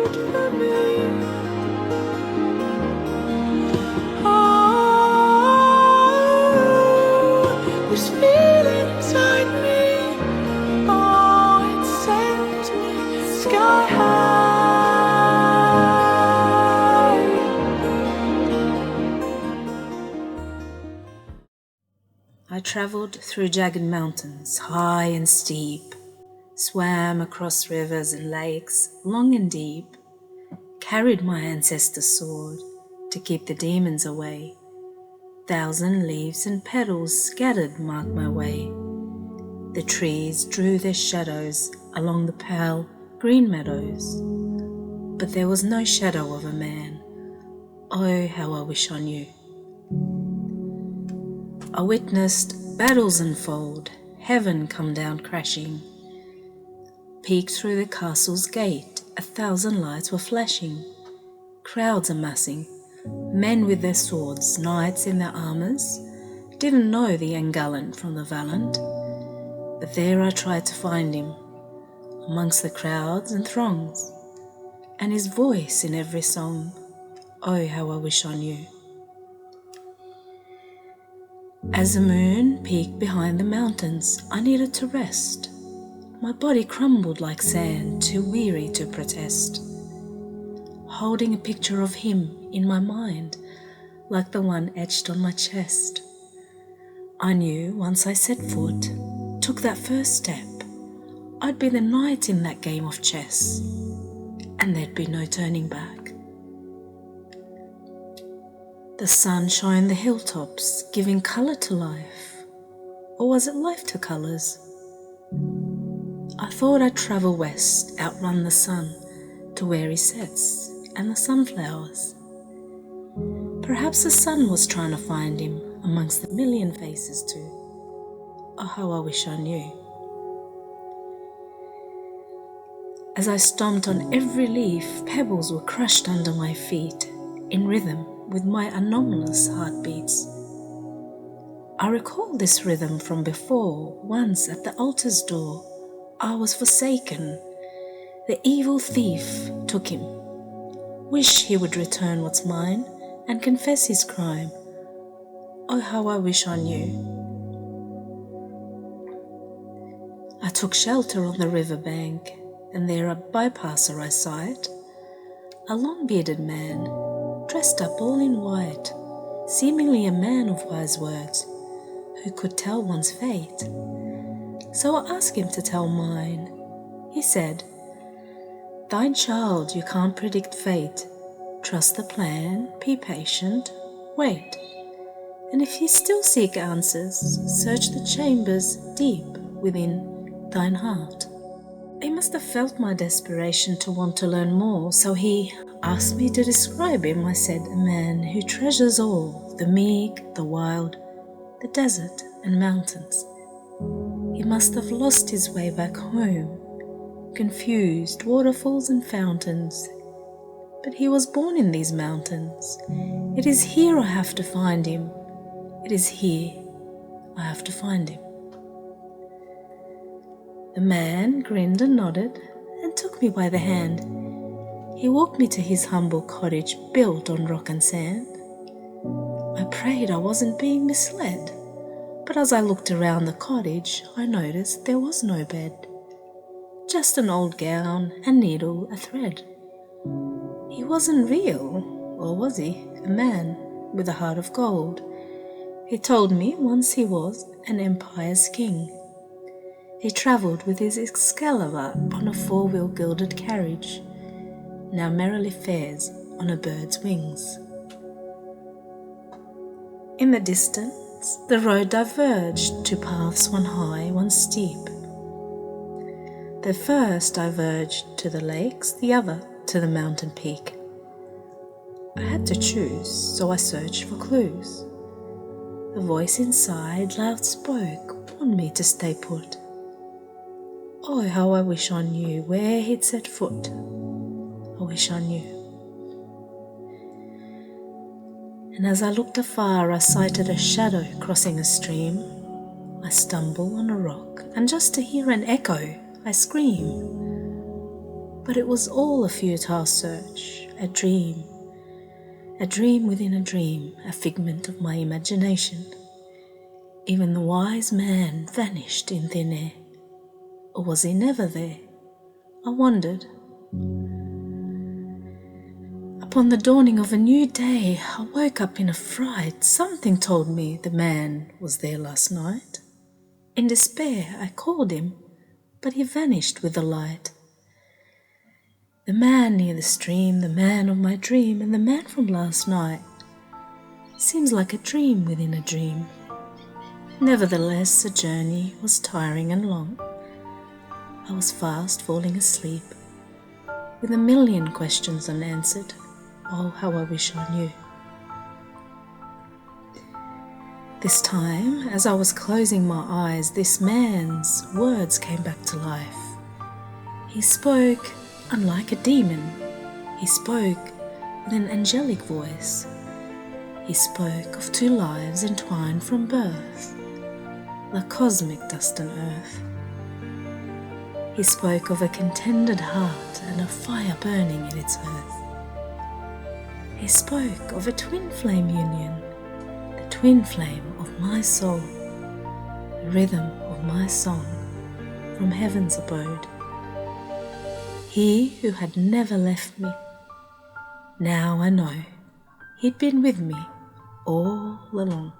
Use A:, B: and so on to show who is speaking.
A: wait for me. Oh, this feeling inside me, oh, it sends me sky high. I travelled through jagged mountains, high and steep, swam across rivers and lakes, long and deep, carried my ancestor's sword to keep the demons away. 1,000 leaves and petals scattered marked my way. The trees drew their shadows along the pale green meadows, but there was no shadow of a man. Oh, how I wish I knew. I witnessed battles unfold, heaven come down crashing. Peeked through the castle's gate, 1,000 lights were flashing. Crowds amassing, men with their swords, knights in their armours, didn't know the ungallant from the valiant. But there I tried to find him, amongst the crowds and throngs, and his voice in every song. Oh, how I wish I knew. As the moon peeked behind the mountains, I needed to rest. My body crumbled like sand, too weary to protest. Holding a picture of him in my mind, like the one etched on my chest. I knew once I set foot, took that first step, I'd be the knight in that game of chess, and there'd be no turning back. The sun shone the hilltops, giving colour to life. Or was it life to colours? I thought I'd travel west, outrun the sun, to where he sets, and the sunflowers. Perhaps the sun was trying to find him amongst the million faces too. Oh, how I wish I knew. As I stomped on every leaf, pebbles were crushed under my feet, in rhythm with my anomalous heartbeats. I recall this rhythm from before. Once at the altar's door, I was forsaken. The evil thief took him. Wish he would return what's mine and confess his crime. Oh, how I wish I knew. I took shelter on the riverbank, and there a bypasser I sight, a long-bearded man, dressed up all in white, seemingly a man of wise words, who could tell one's fate. So I asked him to tell mine. He said, "Thine child, you can't predict fate. Trust the plan, be patient, wait. And if you still seek answers, search the chambers deep within thine heart." He must have felt my desperation to want to learn more, so he asked me to describe him. I said, "A man who treasures all, the meek, the wild, the desert and mountains." He must have lost his way back home, confused waterfalls and fountains. But he was born in these mountains. It is here I have to find him. It is here I have to find him. The man grinned and nodded and took me by the hand. He walked me to his humble cottage built on rock and sand. I prayed I wasn't being misled, but as I looked around the cottage, I noticed there was no bed. Just an old gown, a needle, a thread. He wasn't real, or was he? A man with a heart of gold. He told me once he was an empire's king. He travelled with his Excalibur on a 4-wheel gilded carriage, now merrily fares on a bird's wings. In the distance, the road diverged, 2 paths, one high, one steep. The first diverged to the lakes, the other to the mountain peak. I had to choose, so I searched for clues. The voice inside, loud spoke, warned me to stay put. Oh, how I wish I knew where he'd set foot. I wish I knew. And as I looked afar, I sighted a shadow crossing a stream. I stumble on a rock, and just to hear an echo, I scream. But it was all a futile search, a dream within a dream, a figment of my imagination. Even the wise man vanished in thin air. Or was he never there? I wondered. Upon the dawning of a new day, I woke up in a fright. Something told me the man was there last night. In despair, I called him, but he vanished with the light. The man near the stream, the man of my dream, and the man from last night seems like a dream within a dream. Nevertheless, the journey was tiring and long. I was fast falling asleep, with a million questions unanswered. Oh, how I wish I knew. This time, as I was closing my eyes, this man's words came back to life. He spoke unlike a demon. He spoke with an angelic voice. He spoke of two lives entwined from birth, the cosmic dust and earth. He spoke of a contended heart and a fire burning in its earth. He spoke of a twin flame union, the twin flame of my soul, the rhythm of my song from heaven's abode. He who had never left me, now I know he'd been with me all along.